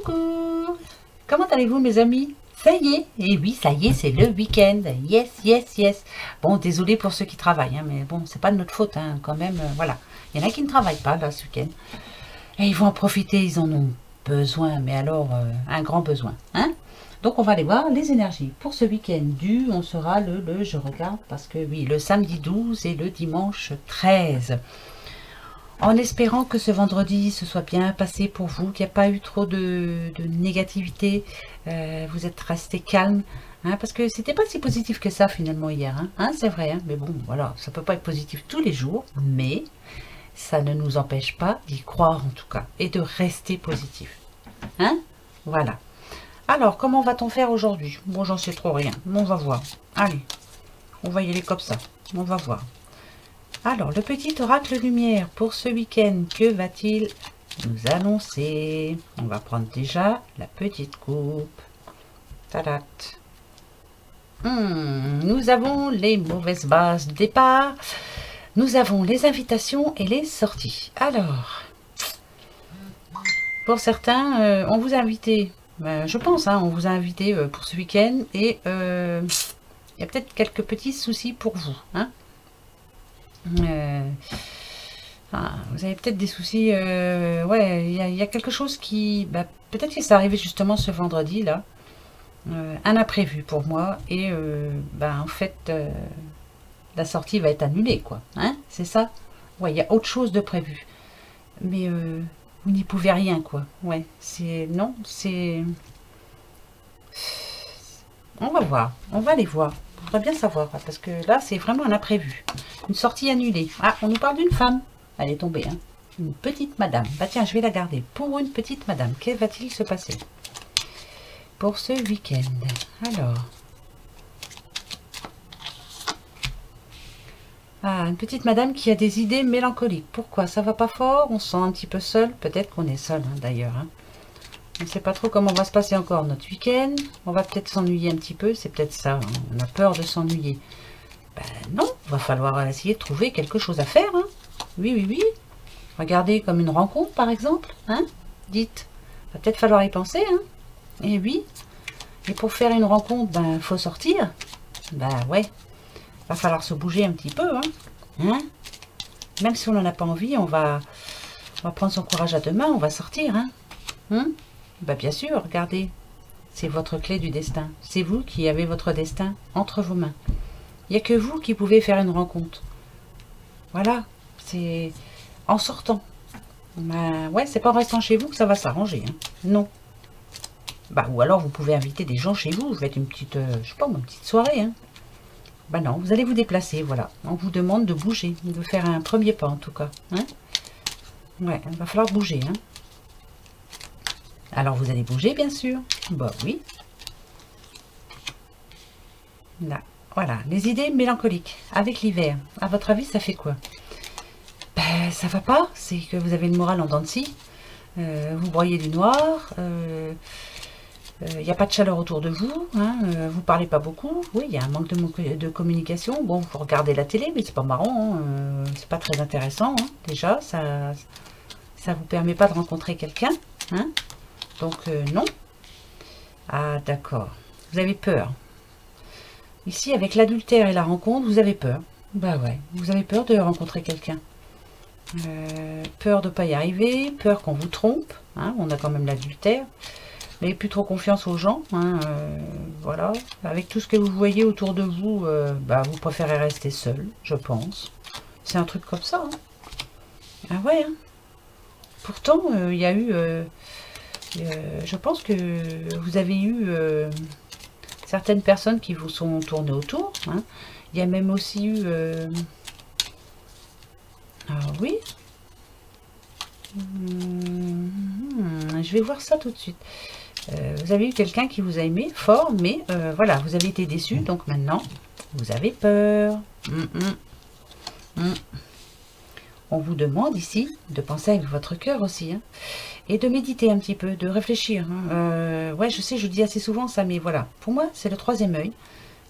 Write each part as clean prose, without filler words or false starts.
Coucou! Comment allez-vous mes amis? Ça y est, et oui, ça y est, c'est le week-end. Yes, yes, yes. Bon, désolé pour ceux qui travaillent, hein, mais bon, c'est pas de notre faute, hein, quand même, voilà. Il y en a qui ne travaillent pas, là, ce week-end. Et ils vont en profiter, ils en ont besoin, mais alors, un grand besoin, hein? Donc, on va aller voir les énergies. Pour ce week-end on sera je regarde, parce que oui, le samedi 12 et le dimanche 13. En espérant que ce vendredi se soit bien passé pour vous, qu'il n'y a pas eu trop de négativité, vous êtes resté calme, hein, parce que c'était pas si positif que ça finalement hier, hein, c'est vrai, hein, mais bon, voilà, ça peut pas être positif tous les jours, mais ça ne nous empêche pas d'y croire en tout cas, et de rester positif, hein, voilà. Alors, comment va-t-on faire aujourd'hui? Bon, j'en sais trop rien, mais on va voir. Allez, on va y aller comme ça, on va voir. Alors, le petit oracle lumière pour ce week-end, que va-t-il nous annoncer? On va prendre déjà la petite coupe. Tadat. Nous avons les mauvaises bases de départ. Nous avons les invitations et les sorties. Alors, pour certains, on vous a invité, je pense, hein, on vous a invité pour ce week-end et il y a peut-être quelques petits soucis pour vous, hein. Vous avez peut-être des soucis, ouais, il y a quelque chose qui, peut-être que c'est arrivé justement ce vendredi là, un imprévu pour moi et en fait la sortie va être annulée quoi, hein, c'est ça, ouais, il y a autre chose de prévu, mais vous n'y pouvez rien quoi, ouais, non, on va voir, on va aller voir. On voudrait bien savoir, parce que là, c'est vraiment un imprévu. Une sortie annulée. Ah, on nous parle d'une femme. Elle est tombée, hein. Une petite madame. Bah tiens, je vais la garder. Pour une petite madame, que va-t-il se passer pour ce week-end? Alors. Ah, une petite madame qui a des idées mélancoliques. Pourquoi? Ça va pas fort? On se sent un petit peu seul? Peut-être qu'on est seul, hein, d'ailleurs, hein. On ne sait pas trop comment va se passer encore notre week-end. On va peut-être s'ennuyer un petit peu. C'est peut-être ça. Hein. On a peur de s'ennuyer. Ben non, il va falloir essayer de trouver quelque chose à faire. Hein. Oui, oui, oui. Regardez comme une rencontre, par exemple. Hein. Dites. Va peut-être falloir y penser. Hein. Et oui. Et pour faire une rencontre, ben faut sortir. Ben ouais. Va falloir se bouger un petit peu. Hein. Hein. Même si on n'en a pas envie, on va prendre son courage à deux mains. On va sortir. Hein. Bah bien sûr, regardez, c'est votre clé du destin. C'est vous qui avez votre destin entre vos mains. Il n'y a que vous qui pouvez faire une rencontre. Voilà, c'est en sortant. Ouais, c'est pas en restant chez vous que ça va s'arranger. Hein. Non. Ou alors vous pouvez inviter des gens chez vous. Vous faites une petite, je sais pas, une petite soirée. Hein. Non, vous allez vous déplacer, voilà. On vous demande de bouger, de faire un premier pas en tout cas. Hein. Ouais, il va falloir bouger. Hein. Alors vous allez bouger bien sûr. Bah oui. Là, voilà, les idées mélancoliques avec l'hiver. À votre avis, ça fait quoi? Ça va pas. C'est que vous avez le moral en dents de scie. Vous broyez du noir. Il n'y a pas de chaleur autour de vous. Hein, vous parlez pas beaucoup. Oui, il y a un manque de communication. Bon, vous regardez la télé, mais c'est pas marrant. Hein, c'est pas très intéressant. Hein, déjà, ça vous permet pas de rencontrer quelqu'un. Hein. Donc non. Ah d'accord. Vous avez peur. Ici avec l'adultère et la rencontre, vous avez peur. Bah ouais. Vous avez peur de rencontrer quelqu'un. Peur de ne pas y arriver. Peur qu'on vous trompe. Hein, on a quand même l'adultère. Vous n'avez plus trop confiance aux gens. Hein, voilà. Avec tout ce que vous voyez autour de vous, vous préférez rester seul, je pense. C'est un truc comme ça. Hein. Ah ouais. Hein. Pourtant, il y a eu... je pense que vous avez eu certaines personnes qui vous sont tournées autour. Hein. Il y a même aussi eu... Ah oui. Je vais voir ça tout de suite. Vous avez eu quelqu'un qui vous a aimé fort, mais voilà, vous avez été déçu. Donc maintenant, vous avez peur. On vous demande ici de penser avec votre cœur aussi. Hein. Et de méditer un petit peu, de réfléchir. Hein. Ouais, je sais, je dis assez souvent ça, mais voilà. Pour moi, c'est le troisième œil.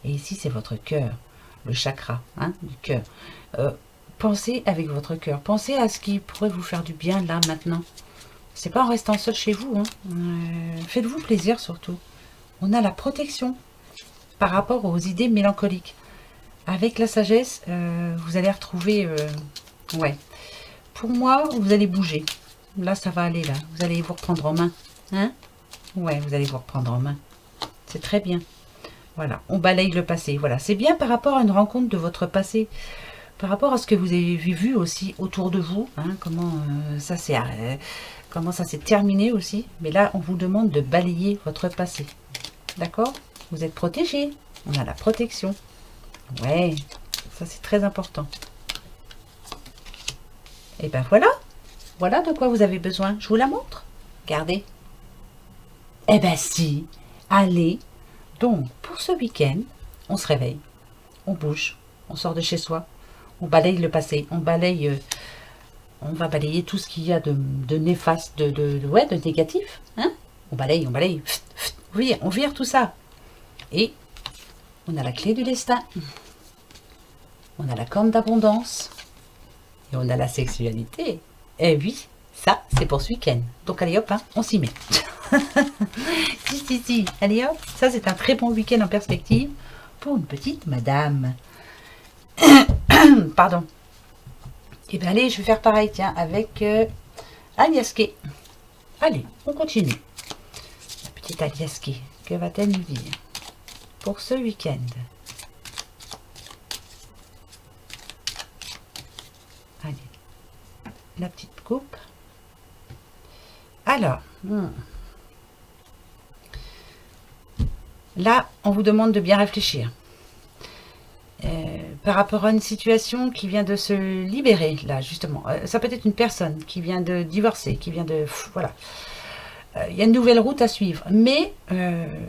Et ici, c'est votre cœur, le chakra hein, du cœur. Pensez avec votre cœur. Pensez à ce qui pourrait vous faire du bien là, maintenant. C'est pas en restant seul chez vous. Hein. Faites-vous plaisir surtout. On a la protection par rapport aux idées mélancoliques. Avec la sagesse, vous allez retrouver... ouais. Pour moi, vous allez bouger. Là, ça va aller, là. Vous allez vous reprendre en main. Hein? Ouais, vous allez vous reprendre en main. C'est très bien. Voilà, on balaye le passé. Voilà, c'est bien par rapport à une rencontre de votre passé. Par rapport à ce que vous avez vu aussi autour de vous. Hein, comment ça s'est terminé aussi. Mais là, on vous demande de balayer votre passé. D'accord? Vous êtes protégé. On a la protection. Ouais, ça c'est très important. Et ben voilà. Voilà de quoi vous avez besoin. Je vous la montre. Regardez. Eh ben si. Allez. Donc, pour ce week-end, on se réveille. On bouge. On sort de chez soi. On balaye le passé. On balaye... on va balayer tout ce qu'il y a de néfaste, de négatif. Hein? On balaye, on balaye. On vire tout ça. Et on a la clé du destin. On a la corne d'abondance. Et on a la sexualité. Et oui, ça, c'est pour ce week-end. Donc, allez hop, hein, on s'y met. si. Allez hop, ça, c'est un très bon week-end en perspective pour une petite madame. Pardon. Et bien, allez, je vais faire pareil, tiens, avec Aliaske. Allez, on continue. La petite Aliaske, que va-t-elle nous dire pour ce week-end? Allez, la petite coupe. Alors, là, on vous demande de bien réfléchir. Par rapport à une situation qui vient de se libérer, là, justement. Ça peut être une personne qui vient de divorcer, qui vient de... Voilà. Il y a une nouvelle route à suivre. Mais,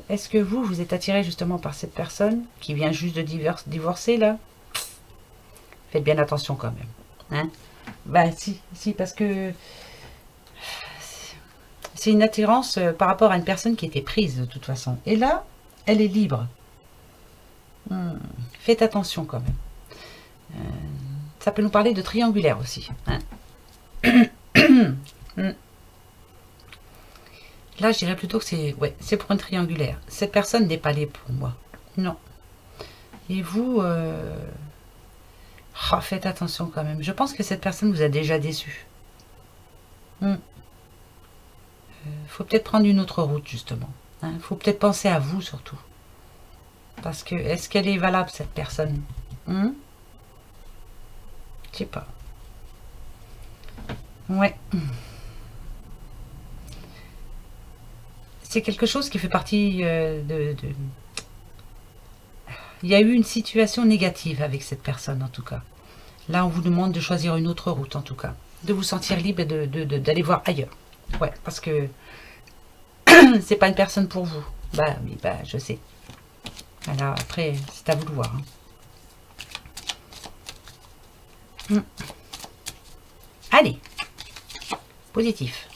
est-ce que vous êtes attiré justement par cette personne qui vient juste de divorcer, là? Faites bien attention quand même. Hein? Bah, si, parce que... c'est une attirance par rapport à une personne qui était prise, de toute façon. Et là, elle est libre. Faites attention quand même. Ça peut nous parler de triangulaire aussi. Hein. Là, je dirais plutôt que c'est pour une triangulaire. Cette personne n'est pas libre pour moi. Non. Et vous, faites attention quand même. Je pense que cette personne vous a déjà déçu. Faut peut-être prendre une autre route, justement. Hein. Faut peut-être penser à vous, surtout. Parce que, est-ce qu'elle est valable, cette personne? Je sais pas. Ouais. C'est quelque chose qui fait partie Il y a eu une situation négative avec cette personne, en tout cas. Là, on vous demande de choisir une autre route, en tout cas. De vous sentir libre et d'aller voir ailleurs. Ouais, parce que c'est pas une personne pour vous. Bah oui, bah je sais. Alors après, c'est à vous de voir. Hein. Allez, positif.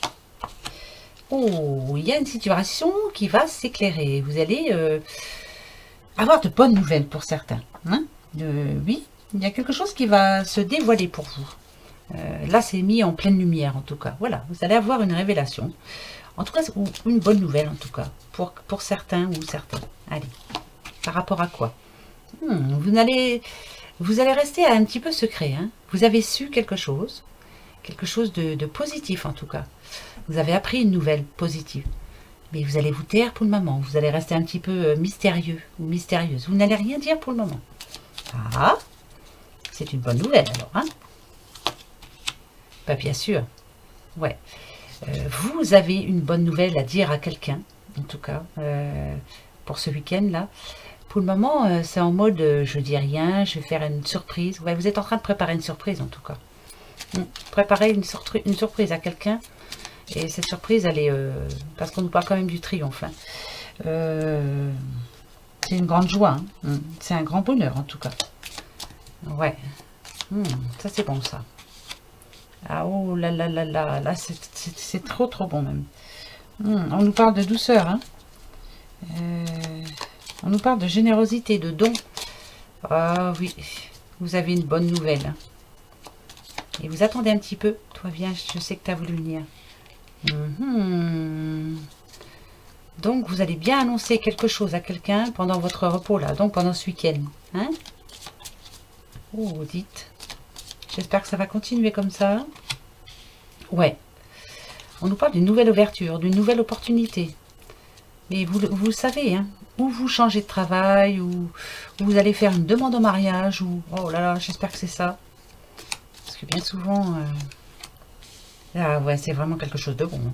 Oh, il y a une situation qui va s'éclairer. Vous allez avoir de bonnes nouvelles pour certains. Hein. Oui, il y a quelque chose qui va se dévoiler pour vous. Là, c'est mis en pleine lumière, en tout cas. Voilà, vous allez avoir une révélation. En tout cas, ou une bonne nouvelle, en tout cas, pour certains ou certaines. Allez, par rapport à quoi? Vous allez rester un petit peu secret. Hein. Vous avez su quelque chose de positif, en tout cas. Vous avez appris une nouvelle positive. Mais vous allez vous taire pour le moment. Vous allez rester un petit peu mystérieux ou mystérieuse. Vous n'allez rien dire pour le moment. Ah, c'est une bonne nouvelle, alors. Hein. Bah, bien sûr. Ouais. Vous avez une bonne nouvelle à dire à quelqu'un, en tout cas, pour ce week-end-là. Pour le moment, c'est en mode je dis rien, je vais faire une surprise. Ouais, vous êtes en train de préparer une surprise, en tout cas. Préparer une surprise à quelqu'un. Et cette surprise, elle est... parce qu'on nous parle quand même du triomphe. Hein. C'est une grande joie. Hein. C'est un grand bonheur, en tout cas. Ouais. Ça, c'est bon, ça. Ah, oh là là là là. Là, c'est trop, trop bon, même. On nous parle de douceur. Hein. On nous parle de générosité, de don. Ah oui. Vous avez une bonne nouvelle. Hein. Et vous attendez un petit peu. Toi, viens, je sais que tu as voulu venir. Mhm. Donc, vous allez bien annoncer quelque chose à quelqu'un pendant votre repos, là. Donc, pendant ce week-end. Hein? Oh, dites. J'espère que ça va continuer comme ça. Ouais. On nous parle d'une nouvelle ouverture, d'une nouvelle opportunité. Mais vous le savez, hein. Ou vous changez de travail, ou vous allez faire une demande en mariage, ou... Oh là là, j'espère que c'est ça. Parce que bien souvent... Ah ouais, c'est vraiment quelque chose de bon. Hein.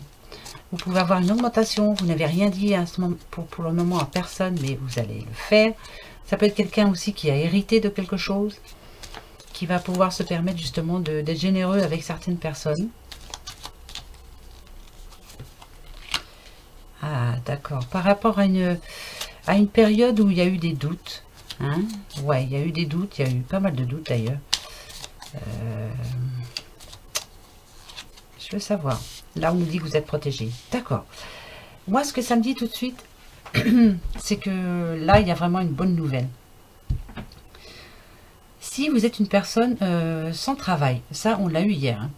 Vous pouvez avoir une augmentation, vous n'avez rien dit à ce moment, pour le moment à personne, mais vous allez le faire. Ça peut être quelqu'un aussi qui a hérité de quelque chose, qui va pouvoir se permettre justement d'être généreux avec certaines personnes. Ah, d'accord. Par rapport à une période où il y a eu des doutes. Hein? Ouais, il y a eu des doutes, il y a eu pas mal de doutes d'ailleurs. Je veux savoir. Là, on nous dit que vous êtes protégé. D'accord. Moi, ce que ça me dit tout de suite, c'est que là, il y a vraiment une bonne nouvelle. Si vous êtes une personne sans travail, ça, on l'a eu hier, hein,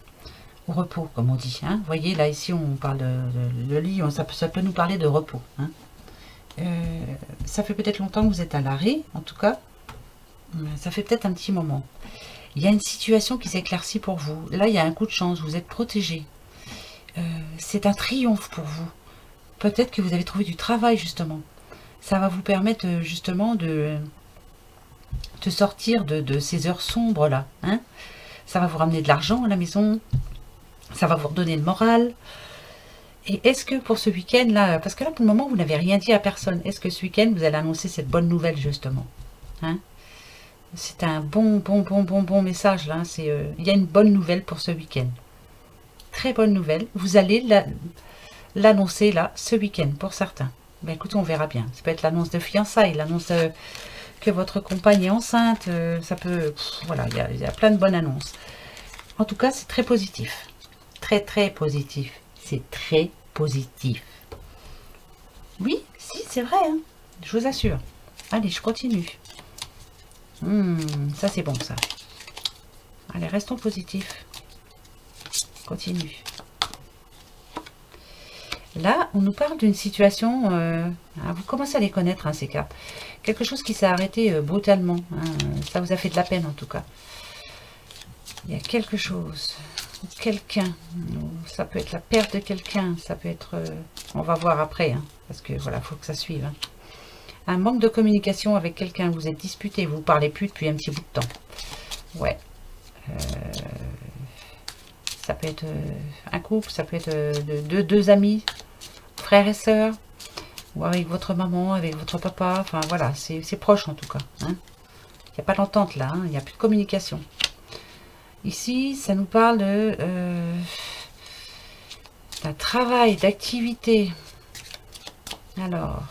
au repos, comme on dit. Hein. Vous voyez, là, ici, on parle de lit, ça peut nous parler de repos. Hein. Ça fait peut-être longtemps que vous êtes à l'arrêt, en tout cas. Ça fait peut-être un petit moment. Il y a une situation qui s'éclaircit pour vous. Là, il y a un coup de chance, vous êtes protégé. C'est un triomphe pour vous. Peut-être que vous avez trouvé du travail, justement. Ça va vous permettre, justement, de sortir de ces heures sombres, là. Hein. Ça va vous ramener de l'argent à la maison. Ça va vous redonner le moral. Et est-ce que pour ce week-end, là, parce que là, pour le moment, vous n'avez rien dit à personne. Est-ce que ce week-end, vous allez annoncer cette bonne nouvelle, justement? Hein? C'est un bon message, là. Il y a une bonne nouvelle pour ce week-end. Très bonne nouvelle. Vous allez l'annoncer, là, ce week-end, pour certains. Ben, écoutez, on verra bien. Ça peut être l'annonce de fiançailles, l'annonce que votre compagne est enceinte. Ça peut... voilà, il y a plein de bonnes annonces. En tout cas, c'est très positif. Très positif. C'est très positif. Oui, si, c'est vrai. Hein. Je vous assure. Allez, je continue. Ça, c'est bon, ça. Allez, restons positifs. Continue. Là, on nous parle d'une situation... vous commencez à les connaître, hein, ces cartes. Quelque chose qui s'est arrêté brutalement. Hein. Ça vous a fait de la peine, en tout cas. Il y a quelque chose... quelqu'un, ça peut être la perte de quelqu'un, ça peut être, on va voir après, hein, parce que voilà, il faut que ça suive. Hein. Un manque de communication avec quelqu'un, vous êtes disputé, vous ne parlez plus depuis un petit bout de temps. Ouais. Ça peut être un couple, ça peut être deux amis, frères et sœurs, ou avec votre maman, avec votre papa, enfin voilà, c'est proche en tout cas. Hein. Il n'y a pas d'entente là, hein, il n'y a plus de communication. Ici, ça nous parle d'un travail, d'activité. Alors,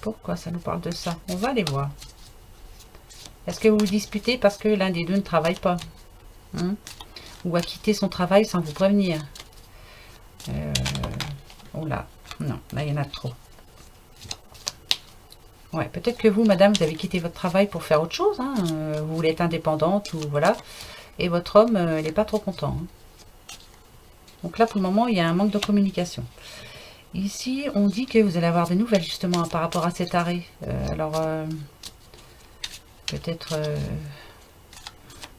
pourquoi ça nous parle de ça? On va aller voir. Est-ce que vous vous disputez parce que l'un des deux ne travaille pas, hein? Ou a quitté son travail sans vous prévenir? Oh là, non, là il y en a trop. Ouais, peut-être que vous, madame, vous avez quitté votre travail pour faire autre chose. Hein. Vous voulez être indépendante ou voilà. Et votre homme, il n'est pas trop content. Hein. Donc là, pour le moment, il y a un manque de communication. Ici, on dit que vous allez avoir des nouvelles justement par rapport à cet arrêt. Alors, peut-être...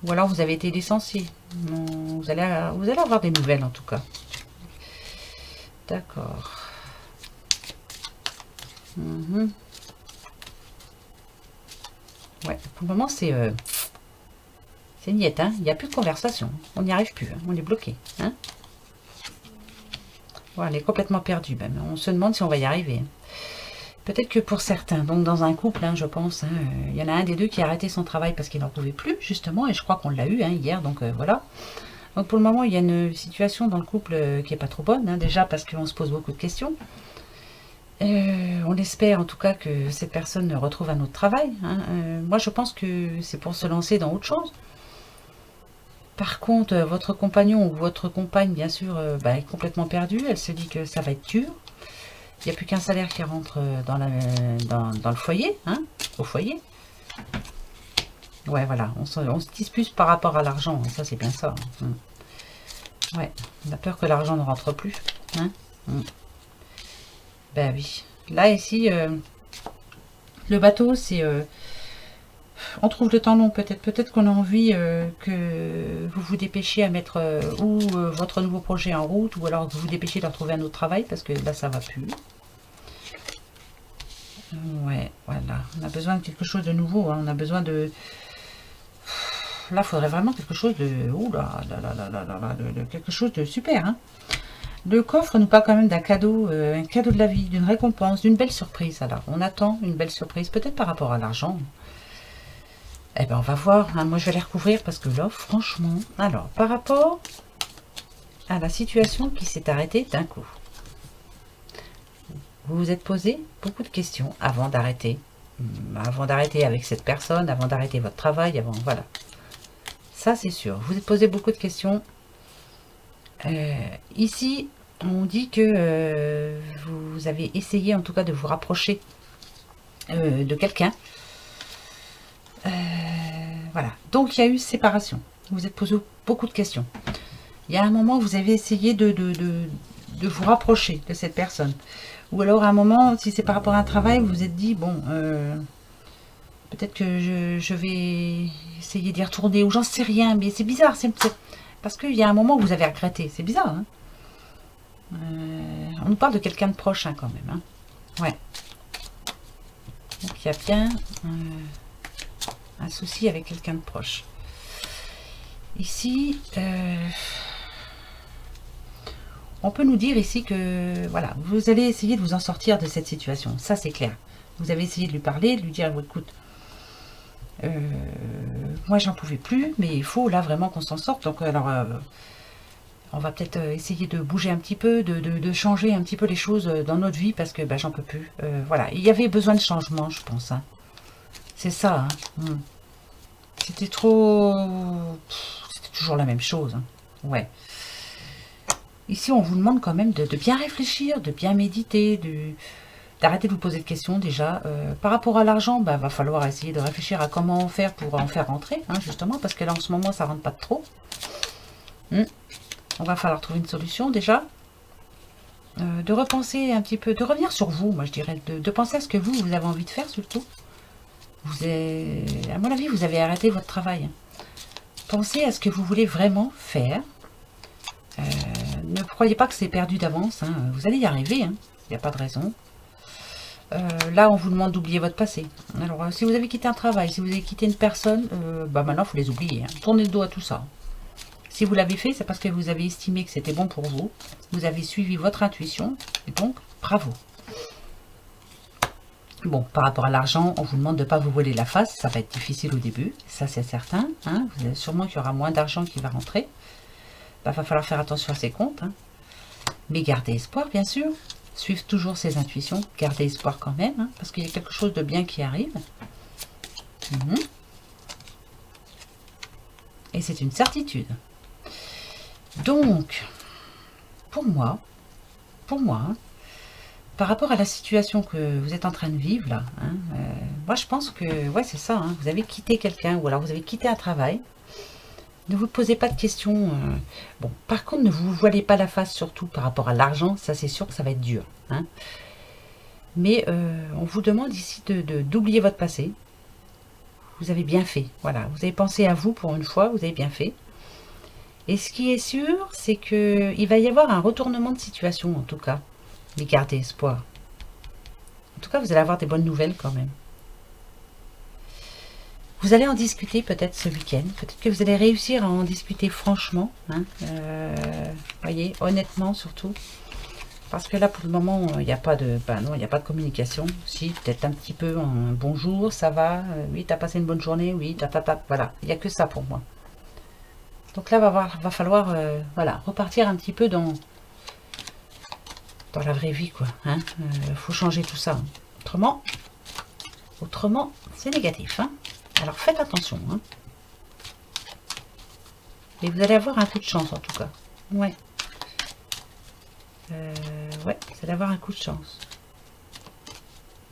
ou alors vous avez été licencié. Vous allez avoir des nouvelles en tout cas. D'accord. Ouais, pour le moment, c'est niette, hein. Il n'y a plus de conversation. On n'y arrive plus, hein. On est bloqué. Hein. Ouais, on est complètement perdu même. On se demande si on va y arriver. Peut-être que pour certains, donc dans un couple, hein, je pense, hein, il y en a un des deux qui a arrêté son travail parce qu'il n'en pouvait plus, justement, et je crois qu'on l'a eu hein, hier, donc voilà. Donc pour le moment, il y a une situation dans le couple qui n'est pas trop bonne, hein, déjà parce qu'on se pose beaucoup de questions. On espère en tout cas que cette personne retrouve un autre travail. Hein. Moi, je pense que c'est pour se lancer dans autre chose. Par contre, votre compagnon ou votre compagne, bien sûr, est complètement perdue. Elle se dit que ça va être dur. Il n'y a plus qu'un salaire qui rentre dans le foyer, hein, au foyer. Ouais, voilà, on se dispute par rapport à l'argent, ça c'est bien ça. Hein. Ouais, on a peur que l'argent ne rentre plus. Hein. Ben oui. Là, ici, le bateau, c'est... on trouve le temps long, peut-être. Peut-être qu'on a envie que vous vous dépêchiez à mettre votre nouveau projet en route, ou alors que vous vous dépêchiez de retrouver un autre travail, parce que là, ça va plus. Ouais, voilà. On a besoin de quelque chose de nouveau. Hein. On a besoin de... Là, il faudrait vraiment quelque chose de... Ouh là, de quelque chose de super. Hein. Le coffre nous parle quand même d'un cadeau, un cadeau de la vie, d'une récompense, d'une belle surprise. Alors, on attend une belle surprise, peut-être par rapport à l'argent. Eh ben, on va voir. Hein. Moi, je vais les recouvrir parce que là, franchement... Alors, par rapport à la situation qui s'est arrêtée d'un coup. Vous vous êtes posé beaucoup de questions avant d'arrêter. Avant d'arrêter avec cette personne, avant d'arrêter votre travail, avant... Voilà. Ça, c'est sûr. Vous vous êtes posé beaucoup de questions. Ici, on dit que vous avez essayé, en tout cas, de vous rapprocher de quelqu'un. Voilà. Donc, il y a eu séparation. Vous vous êtes posé beaucoup de questions. Il y a un moment où vous avez essayé de vous rapprocher de cette personne. Ou alors, à un moment, si c'est par rapport à un travail, vous vous êtes dit, bon, peut-être que je vais essayer d'y retourner, ou j'en sais rien, mais c'est bizarre. Parce qu'il y a un moment où vous avez regretté. C'est bizarre, hein. On nous parle de quelqu'un de proche, hein, quand même. Hein. Ouais. Donc, il y a bien un souci avec quelqu'un de proche. Ici, on peut nous dire ici que, voilà, vous allez essayer de vous en sortir de cette situation. Ça, c'est clair. Vous avez essayé de lui parler, de lui dire, écoute, moi, j'en pouvais plus, mais il faut, là, vraiment qu'on s'en sorte. Donc, alors, on va peut-être essayer de bouger un petit peu, de changer un petit peu les choses dans notre vie, parce que, j'en peux plus. Voilà, il y avait besoin de changement, je pense. Hein. C'est ça, hein. C'était trop... C'était toujours la même chose. Hein. Ouais. Ici, on vous demande quand même de bien réfléchir, de bien méditer, d'arrêter de vous poser de questions déjà. Par rapport à l'argent, va falloir essayer de réfléchir à comment faire pour en faire rentrer, hein, justement, parce que là, en ce moment, ça rentre pas de trop. On va falloir trouver une solution déjà. De repenser un petit peu, de revenir sur vous, moi je dirais, de penser à ce que vous avez envie de faire surtout. À mon avis, vous avez arrêté votre travail. Pensez à ce que vous voulez vraiment faire. Ne croyez pas que c'est perdu d'avance. Hein. Vous allez y arriver. Il n'y a pas de raison. Là, on vous demande d'oublier votre passé. Alors, si vous avez quitté un travail, si vous avez quitté une personne, maintenant, il faut les oublier. Hein. Tournez le dos à tout ça. Si vous l'avez fait, c'est parce que vous avez estimé que c'était bon pour vous. Vous avez suivi votre intuition. Et donc, bravo. Bon, par rapport à l'argent, on vous demande de ne pas vous voiler la face. Ça va être difficile au début, ça c'est certain. Hein. Vous avez sûrement qu'il y aura moins d'argent qui va rentrer. Va falloir faire attention à ses comptes. Hein. Mais gardez espoir, bien sûr. Suivez toujours ses intuitions. Gardez espoir quand même, hein, parce qu'il y a quelque chose de bien qui arrive. Et c'est une certitude. Donc, pour moi, hein, par rapport à la situation que vous êtes en train de vivre, là, hein, moi je pense que, ouais, c'est ça, hein, vous avez quitté quelqu'un, ou alors vous avez quitté un travail. Ne vous posez pas de questions. Bon, par contre, ne vous voilez pas la face, surtout par rapport à l'argent, ça c'est sûr que ça va être dur. Hein. Mais on vous demande ici d'oublier votre passé. Vous avez bien fait, voilà, vous avez pensé à vous pour une fois, vous avez bien fait. Et ce qui est sûr, c'est qu'il va y avoir un retournement de situation, en tout cas. Mais gardez espoir. En tout cas, vous allez avoir des bonnes nouvelles quand même. Vous allez en discuter peut-être ce week-end. Peut-être que vous allez réussir à en discuter franchement. Hein, voyez, honnêtement surtout. Parce que là, pour le moment, il n'y a pas de... non, il n'y a pas de communication. Si, peut-être un petit peu en bonjour, ça va. Oui, t'as passé une bonne journée. Oui, voilà. Il n'y a que ça pour moi. Donc là, va falloir voilà, repartir un petit peu dans la vraie vie, quoi. Hein. Faut changer tout ça. Hein. Autrement, c'est négatif. Hein. Alors faites attention. Hein. Et vous allez avoir un coup de chance en tout cas. Ouais. Ouais, vous allez avoir un coup de chance.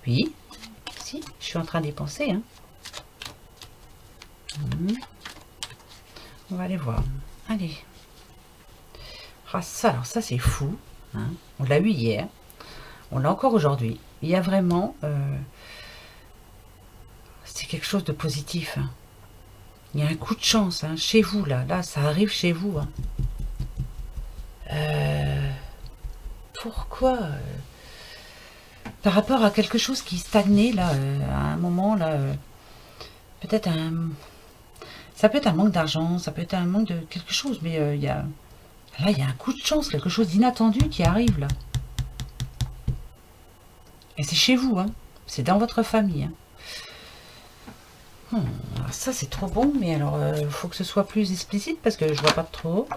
Oui. Si, je suis en train d'y penser. Hein. On va aller voir. Allez. Ah, ça, alors ça, c'est fou. Hein. On l'a eu hier. On l'a encore aujourd'hui. Il y a vraiment... c'est quelque chose de positif. Hein. Il y a un coup de chance hein, chez vous, là. Là, ça arrive chez vous. Hein. Pourquoi par rapport à quelque chose qui stagnait, là, à un moment, là... peut-être un... ça peut être un manque d'argent, ça peut être un manque de quelque chose, mais il y a... là, il y a un coup de chance, quelque chose d'inattendu qui arrive, là. Et c'est chez vous, hein. C'est dans votre famille. Hein. Alors ça, c'est trop bon, mais alors, il faut que ce soit plus explicite, parce que je vois pas trop.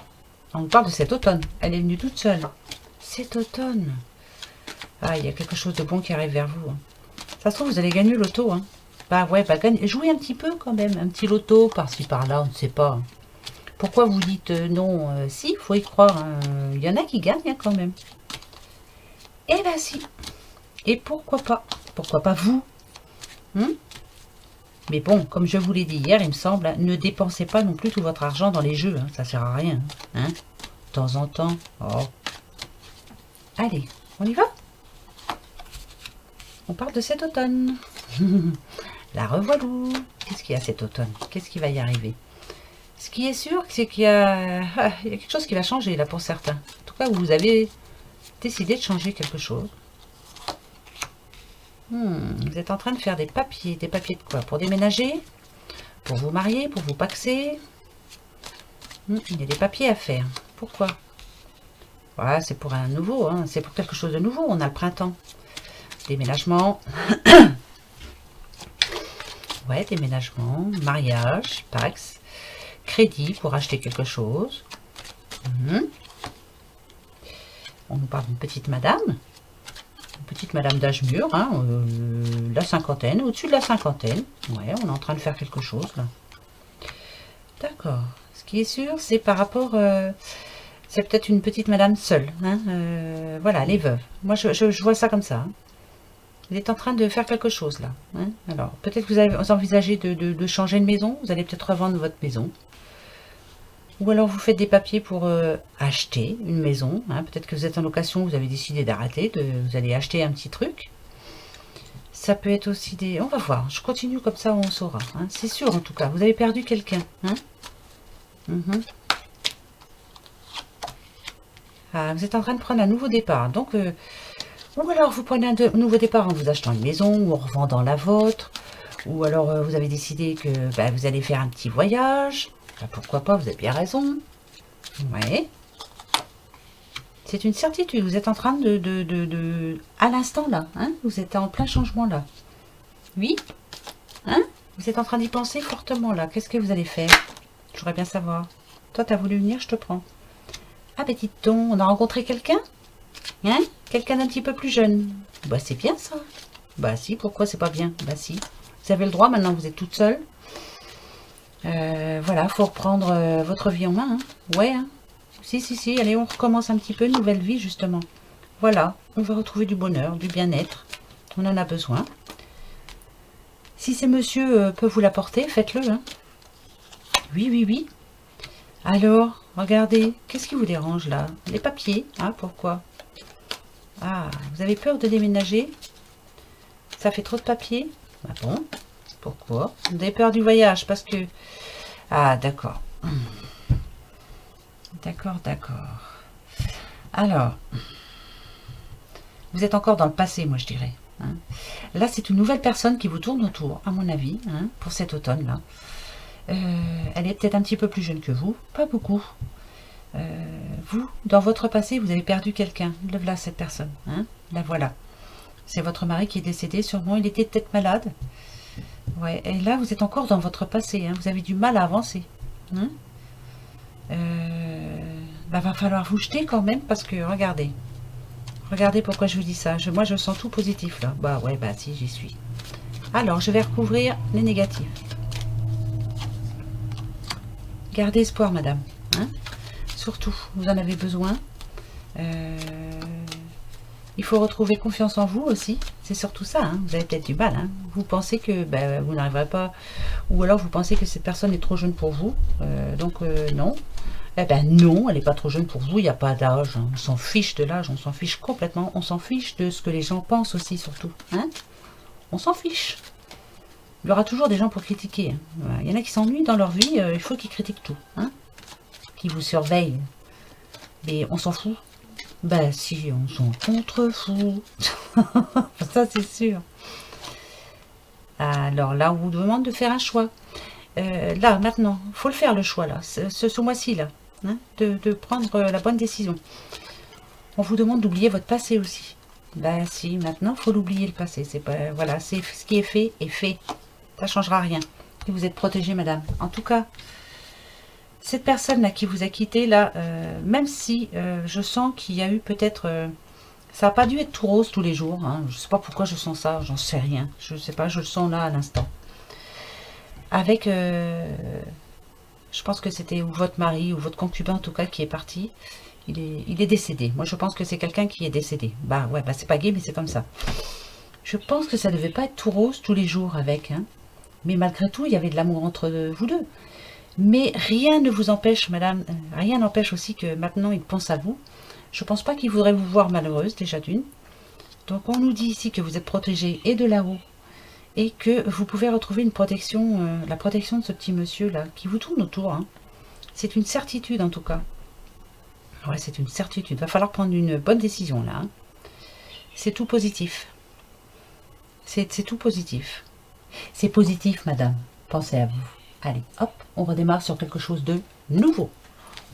On parle de cet automne. Elle est venue toute seule. Cet automne. Ah, il y a quelque chose de bon qui arrive vers vous. Hein. Ça se trouve, vous allez gagner le loto, hein. Bah ouais, bah jouez un petit peu quand même. Un petit loto, par-ci, par-là, on ne sait pas. Pourquoi vous dites non si, il faut y croire. Hein. Il y en a qui gagnent hein, quand même. Eh ben si. Et pourquoi pas? Pourquoi pas vous? Mais bon, comme je vous l'ai dit hier, il me semble, hein, ne dépensez pas non plus tout votre argent dans les jeux. Hein, ça sert à rien. Hein, de temps en temps. Oh. Allez, on y va? On parle de cet automne. La revoilou. Qu'est-ce qu'il y a cet automne? Qu'est-ce qui va y arriver? Ce qui est sûr, c'est qu'il y a quelque chose qui va changer là pour certains. En tout cas, vous avez décidé de changer quelque chose. Vous êtes en train de faire des papiers. Des papiers de quoi? Pour déménager? Pour vous marier? Pour vous paxer? Il y a des papiers à faire. Pourquoi? Voilà, c'est pour un nouveau. Hein. C'est pour quelque chose de nouveau. On a le printemps. Déménagement. Ouais, déménagement. Mariage. Pax. Crédit pour acheter quelque chose. On nous parle d'une petite madame. Petite madame d'âge mûr, hein, la cinquantaine, au-dessus de la cinquantaine. Ouais, on est en train de faire quelque chose là. D'accord. Ce qui est sûr, c'est par rapport... c'est peut-être une petite madame seule. Hein, voilà, les veuves. Moi, je vois ça comme ça. Hein. Vous êtes en train de faire quelque chose là. Hein. Alors, peut-être que vous avez envisagé de changer de maison. Vous allez peut-être revendre votre maison. Ou alors vous faites des papiers pour acheter une maison. Hein. Peut-être que vous êtes en location, vous avez décidé d'arrêter, vous allez acheter un petit truc. Ça peut être aussi des... On va voir, je continue comme ça, on saura. Hein. C'est sûr en tout cas, vous avez perdu quelqu'un. Hein. Ah, vous êtes en train de prendre un nouveau départ. Donc, ou alors vous prenez un nouveau départ en vous achetant une maison ou en revendant la vôtre. Ou alors vous avez décidé que vous allez faire un petit voyage. Pourquoi pas, vous avez bien raison. Ouais. C'est une certitude. Vous êtes en train à l'instant là. Hein, vous êtes en plein changement là. Oui. Hein, vous êtes en train d'y penser fortement là. Qu'est-ce que vous allez faire? J'aimerais bien savoir. Toi, tu as voulu venir, je te prends. Ah, ben dites-donc, on a rencontré quelqu'un? Hein? Quelqu'un d'un petit peu plus jeune. Bah, c'est bien ça. Bah si, pourquoi c'est pas bien? Bah si. Vous avez le droit, maintenant vous êtes toute seule. Voilà, faut reprendre votre vie en main. Hein. Ouais, hein. Si, allez, on recommence un petit peu, nouvelle vie, justement. Voilà, on va retrouver du bonheur, du bien-être. On en a besoin. Si ces monsieur peut vous l'apporter, faites-le. Hein. Oui. Alors, regardez, qu'est-ce qui vous dérange, là? Les papiers, hein, pourquoi? Ah, vous avez peur de déménager? Ça fait trop de papiers? Ah bon? Pourquoi? Vous avez peur du voyage, parce que... Ah, d'accord. D'accord. Alors, vous êtes encore dans le passé, moi, je dirais. Hein. Là, c'est une nouvelle personne qui vous tourne autour, à mon avis, hein, pour cet automne-là. Elle est peut-être un petit peu plus jeune que vous, pas beaucoup. Vous, dans votre passé, vous avez perdu quelqu'un. Le voilà, cette personne. Hein. La voilà. C'est votre mari qui est décédé, sûrement. Il était peut-être malade. Ouais, et là, vous êtes encore dans votre passé. Hein. Vous avez du mal à avancer. Hein. Va falloir vous jeter quand même, parce que, regardez. Regardez pourquoi je vous dis ça. Moi, je sens tout positif, là. Bah ouais, bah si, j'y suis. Alors, je vais recouvrir les négatifs. Gardez espoir, madame. Hein. Surtout, vous en avez besoin. Il faut retrouver confiance en vous aussi. C'est surtout ça. Hein. Vous avez peut-être du mal. Hein. Vous pensez que vous n'arriverez pas. Ou alors vous pensez que cette personne est trop jeune pour vous. Donc non. Eh ben non, elle n'est pas trop jeune pour vous, il n'y a pas d'âge. On s'en fiche de l'âge, on s'en fiche complètement. On s'en fiche de ce que les gens pensent aussi, surtout. Hein, on s'en fiche. Il y aura toujours des gens pour critiquer. Hein. Il y en a qui s'ennuient dans leur vie, il faut qu'ils critiquent tout. Hein, qui vous surveillent. Mais on s'en fout. Ben si, on s'en contrefout. Ça, c'est sûr. Alors là, on vous demande de faire un choix. Là, maintenant, il faut le faire, le choix, là. Ce mois-ci, là. Hein, de prendre la bonne décision. On vous demande d'oublier votre passé aussi. Ben si, maintenant, il faut l'oublier, le passé. C'est pas, voilà, c'est ce qui est fait est fait. Ça ne changera rien. Et vous êtes protégée, madame. En tout cas, cette personne-là qui vous a quitté, là, même si je sens qu'il y a eu peut-être... ça n'a pas dû être tout rose tous les jours. Hein. Je ne sais pas pourquoi je sens ça, j'en sais rien. Je ne sais pas, je le sens là à l'instant. Avec... je pense que c'était ou votre mari ou votre concubin en tout cas qui est parti. Il est décédé. Moi je pense que c'est quelqu'un qui est décédé. Bah ouais, bah c'est pas gay mais c'est comme ça. Je pense que ça devait pas être tout rose tous les jours avec. Hein. Mais malgré tout, il y avait de l'amour entre vous deux. Mais rien ne vous empêche, madame, rien n'empêche aussi que maintenant il pense à vous. Je pense pas qu'il voudrait vous voir malheureuse déjà d'une. Donc on nous dit ici que vous êtes protégée et de là-haut. Et que vous pouvez retrouver une protection, la protection de ce petit monsieur-là, qui vous tourne autour. Hein. C'est une certitude, en tout cas. Ouais, c'est une certitude. Il va falloir prendre une bonne décision, là. Hein. C'est tout positif. C'est tout positif. C'est positif, madame. Pensez à vous. Allez, hop, on redémarre sur quelque chose de nouveau.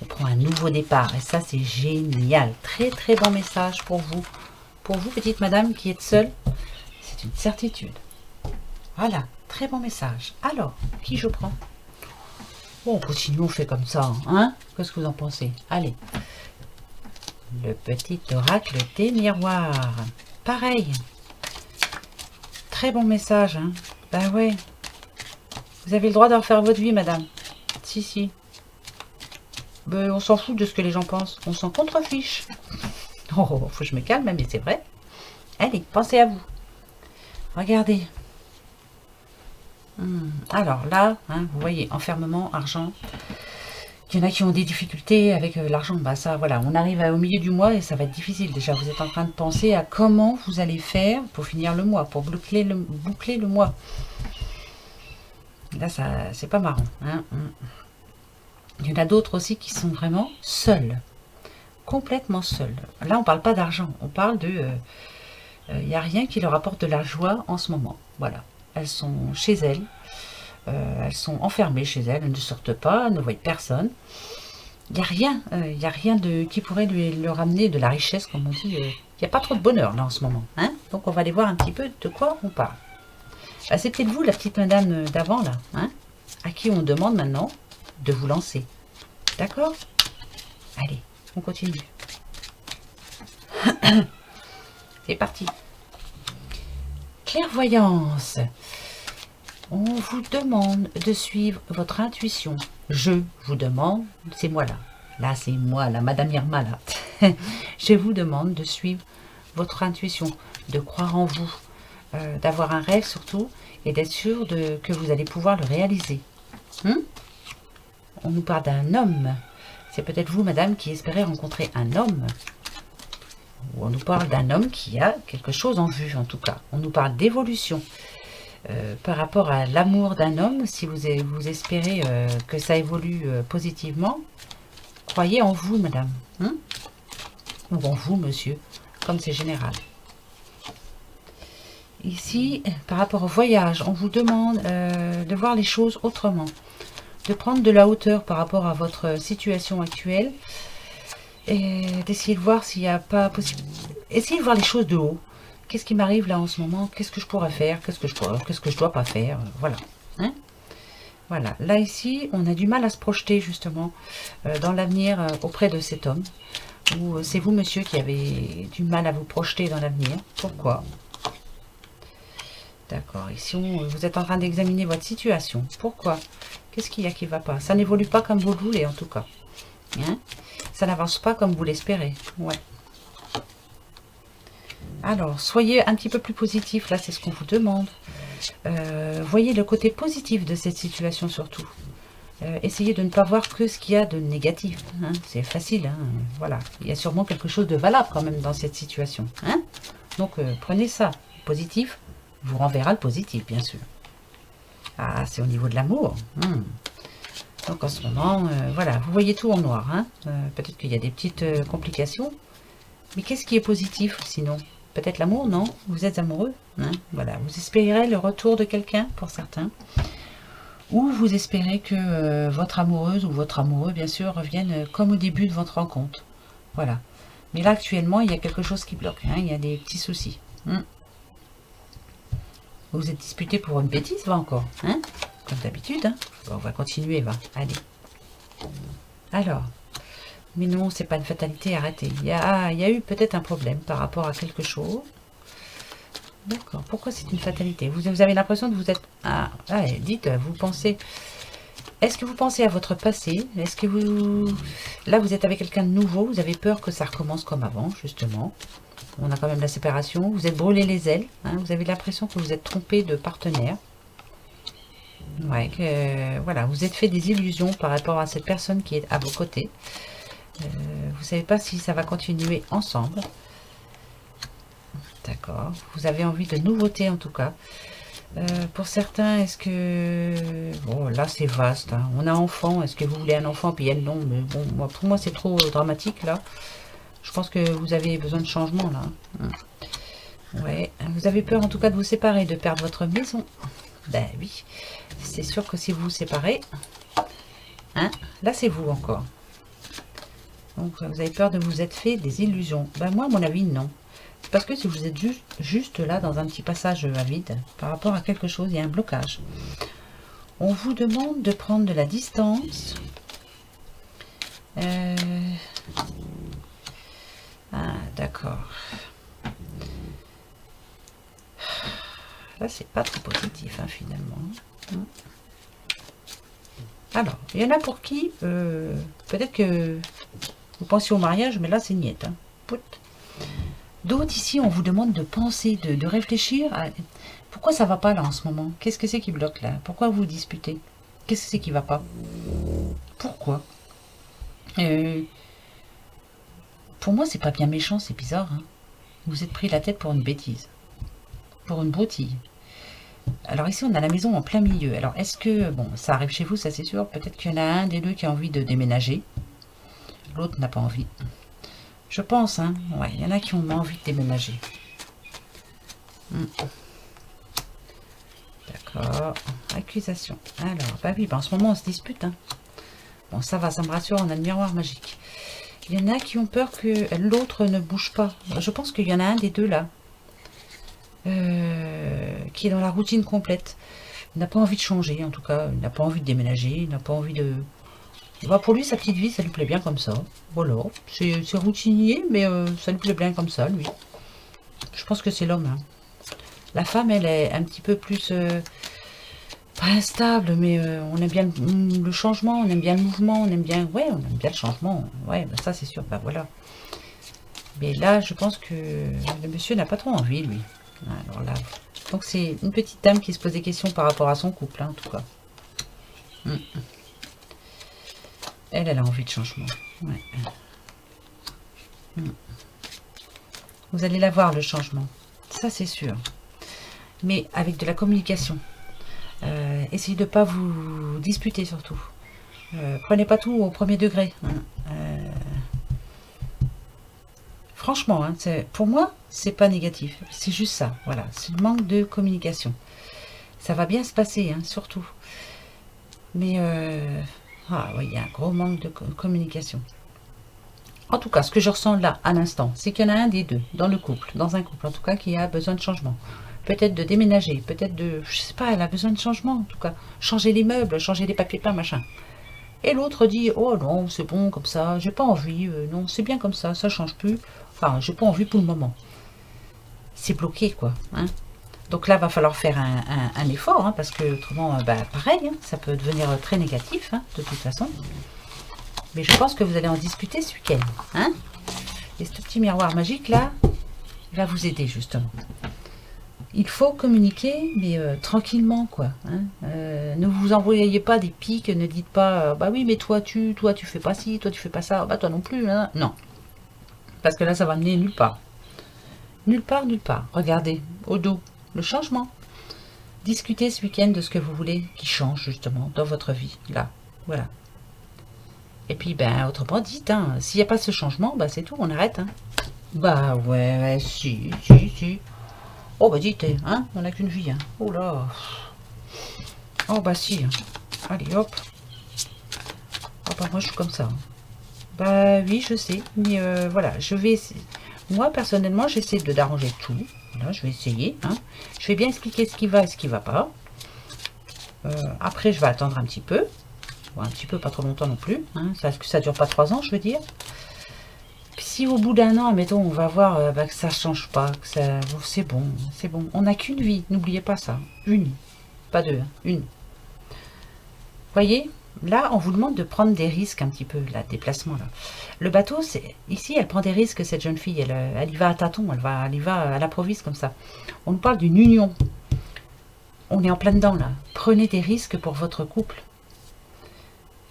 On prend un nouveau départ, et ça, c'est génial. Très, très bon message pour vous. Pour vous, petite madame, qui êtes seule, c'est une certitude. Voilà, très bon message. Alors, qui je prends? Bon, on continue, on fait comme ça. Hein? Qu'est-ce que vous en pensez? Allez. Le petit oracle des miroirs. Pareil. Très bon message. Hein? Ben ouais. Vous avez le droit d'en faire votre vie, madame. Si, si. Ben, on s'en fout de ce que les gens pensent. On s'en contrefiche. Oh, faut que je me calme, mais c'est vrai. Allez, pensez à vous. Regardez. Alors là, hein, vous voyez, enfermement, argent. Il y en a qui ont des difficultés avec l'argent. Bah ça, voilà, on arrive au milieu du mois et ça va être difficile. Déjà, vous êtes en train de penser à comment vous allez faire pour finir le mois, pour boucler le mois. Là, ça, c'est pas marrant. Hein. Il y en a d'autres aussi qui sont vraiment seuls. Complètement seuls. Là, on parle pas d'argent. On parle de... il n'y a rien qui leur apporte de la joie en ce moment. Voilà. Elles sont chez elles, elles sont enfermées chez elles, elles ne sortent pas, elles ne voient personne. Il n'y a rien qui pourrait leur amener de la richesse, comme on dit. Il n'y a pas trop de bonheur là en ce moment. Hein. Donc on va aller voir un petit peu de quoi on parle. Bah, c'est peut-être vous, la petite madame d'avant, là, hein, à qui on demande maintenant de vous lancer. D'accord? Allez, on continue. C'est parti. Clairvoyance. On vous demande de suivre votre intuition. Je vous demande, c'est moi là. Là, c'est moi, là, Madame Irma, là. Je vous demande de suivre votre intuition, de croire en vous, d'avoir un rêve surtout, et d'être sûr que vous allez pouvoir le réaliser. On nous parle d'un homme. C'est peut-être vous, madame, qui espérez rencontrer un homme. Ou on nous parle d'un homme qui a quelque chose en vue, en tout cas. On nous parle d'évolution. Par rapport à l'amour d'un homme, si vous espérez que ça évolue positivement, croyez en vous, madame. Ou en vous, monsieur, comme c'est général. Ici, par rapport au voyage, on vous demande de voir les choses autrement, de prendre de la hauteur par rapport à votre situation actuelle et d'essayer de voir s'il n'y a pas possible. Essayez de voir les choses de haut. Qu'est-ce qui m'arrive là en ce moment? Qu'est-ce que je pourrais faire? Qu'est-ce que je dois pas faire? Voilà. Hein? Voilà. Là, ici, on a du mal à se projeter, justement, dans l'avenir auprès de cet homme. Ou c'est vous, monsieur, qui avez du mal à vous projeter dans l'avenir. Pourquoi? D'accord. Ici, vous êtes en train d'examiner votre situation. Pourquoi? Qu'est-ce qu'il y a qui ne va pas? Ça n'évolue pas comme vous le voulez, en tout cas. Hein? Ça n'avance pas comme vous l'espérez. Ouais. Alors, soyez un petit peu plus positif, là, c'est ce qu'on vous demande. Voyez le côté positif de cette situation, surtout. essayez de ne pas voir que ce qu'il y a de négatif. Hein. C'est facile. Hein. Voilà. Il y a sûrement quelque chose de valable quand même dans cette situation. Hein. Donc, prenez ça. Positif vous renverra le positif, bien sûr. Ah, c'est au niveau de l'amour. Donc, en ce moment, voilà, vous voyez tout en noir. Hein. Peut-être qu'il y a des petites complications. Mais qu'est-ce qui est positif, sinon? Peut-être l'amour, non? Vous êtes amoureux. Hein. Voilà, vous espérez le retour de quelqu'un, pour certains. Ou vous espérez que votre amoureuse ou votre amoureux, bien sûr, revienne comme au début de votre rencontre. Voilà. Mais là, actuellement, il y a quelque chose qui bloque. Hein. Il y a des petits soucis. Vous êtes disputé pour une bêtise, va encore. Hein, comme d'habitude. Hein. Bon, on va continuer, va. Allez. Alors. Mais non, c'est pas une fatalité, arrêtez. Il y a eu peut-être un problème par rapport à quelque chose. D'accord. Pourquoi c'est une fatalité? Vous avez l'impression que vous êtes... dites, vous pensez... Est-ce que vous pensez à votre passé? Est-ce que vous... Là, vous êtes avec quelqu'un de nouveau. Vous avez peur que ça recommence comme avant, justement. On a quand même la séparation. Vous êtes brûlé les ailes. Hein, vous avez l'impression que vous êtes trompé de partenaire. Ouais, voilà. Vous êtes fait des illusions par rapport à cette personne qui est à vos côtés. Vous ne savez pas si ça va continuer ensemble. D'accord. Vous avez envie de nouveautés en tout cas. Pour certains, est-ce que... Bon, là c'est vaste. Hein. On a enfant. Est-ce que vous voulez un enfant? Puis elle, non. Mais bon, pour moi c'est trop dramatique là. Je pense que vous avez besoin de changement là. Ouais. Vous avez peur en tout cas de vous séparer, de perdre votre maison. Ben oui. C'est sûr que si vous vous séparez... Hein, là c'est vous encore. Donc, vous avez peur de vous être fait des illusions. Ben moi, à mon avis, non. Parce que si vous êtes juste là, dans un petit passage à vide, par rapport à quelque chose, il y a un blocage. On vous demande de prendre de la distance. Ah, d'accord. Là, c'est pas très positif, hein, finalement. Alors, il y en a pour qui, peut-être que vous pensez au mariage, mais là, c'est niette. Hein. D'autres, ici, on vous demande de penser, de réfléchir à... Pourquoi ça va pas, là, en ce moment? Qu'est-ce que c'est qui bloque, là? Pourquoi vous disputez? Qu'est-ce que c'est qui va pas? Pourquoi? Pour moi, c'est pas bien méchant, c'est bizarre. Hein. Vous êtes pris la tête pour une bêtise. Pour une broutille. Alors ici, on a la maison en plein milieu. Alors, est-ce que... Bon, ça arrive chez vous, ça c'est sûr. Peut-être qu'il y en a un des deux qui a envie de déménager. L'autre n'a pas envie. Je pense, hein. Ouais, il y en a qui ont envie de déménager. D'accord. Accusation. Alors, bah oui, bah en ce moment, on se dispute. Hein. Bon, ça va, ça me rassure, on a le miroir magique. Il y en a qui ont peur que l'autre ne bouge pas. Je pense qu'il y en a un des deux là. Qui est dans la routine complète. Il n'a pas envie de changer, en tout cas. Il n'a pas envie de déménager. Il n'a pas envie de... Bah, pour lui, sa petite vie, ça lui plaît bien comme ça. Voilà. C'est routinier, mais ça lui plaît bien comme ça, lui. Je pense que c'est l'homme. Hein. La femme, elle est un petit peu plus... pas instable, mais on aime bien le changement, on aime bien le mouvement, on aime bien... Ouais, on aime bien le changement. Ouais, bah, ça, c'est sûr. Bah, voilà. Mais là, je pense que le monsieur n'a pas trop envie, lui. Alors là... Donc, c'est une petite dame qui se pose des questions par rapport à son couple, hein, en tout cas. Elle a envie de changement. Ouais. Vous allez la voir, le changement. Ça, c'est sûr. Mais avec de la communication. Essayez de ne pas vous disputer, surtout. Prenez pas tout au premier degré. Hein. Franchement, hein, pour moi, c'est pas négatif. C'est juste ça. Voilà. C'est le manque de communication. Ça va bien se passer, hein, surtout. Mais... ah oui, il y a un gros manque de communication. En tout cas, ce que je ressens là, à l'instant, c'est qu'il y en a un des deux, dans le couple, dans un couple en tout cas, qui a besoin de changement. Peut-être de déménager, peut-être de... Je sais pas, elle a besoin de changement, en tout cas. Changer les meubles, changer les papiers peints, machin. Et l'autre dit, oh non, c'est bon comme ça, j'ai pas envie, non, c'est bien comme ça change plus. Enfin, j'ai pas envie pour le moment. C'est bloqué, quoi. Hein. Donc là, va falloir faire un effort, hein, parce que autrement, bah, pareil, hein, ça peut devenir très négatif, hein, de toute façon. Mais je pense que vous allez en discuter ce week-end. Hein. Et ce petit miroir magique, là, il va vous aider, justement. il faut communiquer, mais tranquillement, quoi. Hein. Ne vous envoyez pas des pics, ne dites pas, bah oui, mais toi tu fais pas ci, toi tu fais pas ça, bah toi non plus. Hein. Non, parce que là, ça va mener nulle part. Nulle part, nulle part. Regardez, au dos, le changement. Discutez ce week-end de ce que vous voulez qui change, justement, dans votre vie. Là, voilà. Et puis, ben, autrement dit, hein, s'il n'y a pas ce changement, bah c'est tout, on arrête. Hein. Bah ouais, si. Oh bah dites, hein, on n'a qu'une vie. Hein. Oh là. Oh bah si. Hein. Allez, hop. Oh bah moi, je suis comme ça. Hein. Bah oui, je sais. Mais voilà, je vais essayer. Moi, personnellement, j'essaie d'arranger tout. Voilà, je vais essayer. Hein. Je vais bien expliquer ce qui va et ce qui va pas. Après, je vais attendre un petit peu. Bon, un petit peu, pas trop longtemps non plus. Hein. Ça dure pas 3 ans, je veux dire. Puis si au bout d'un an, mettons, on va voir bah, que ça change pas, que ça, c'est bon, c'est bon. On n'a qu'une vie, n'oubliez pas ça. Une, pas deux, hein. Une. Voyez, là, on vous demande de prendre des risques un petit peu, là, déplacement là. Le bateau, c'est ici, elle prend des risques, cette jeune fille. Elle y va à tâtons, elle y va à l'improviste comme ça. On nous parle d'une union. On est en plein dedans là. Prenez des risques pour votre couple.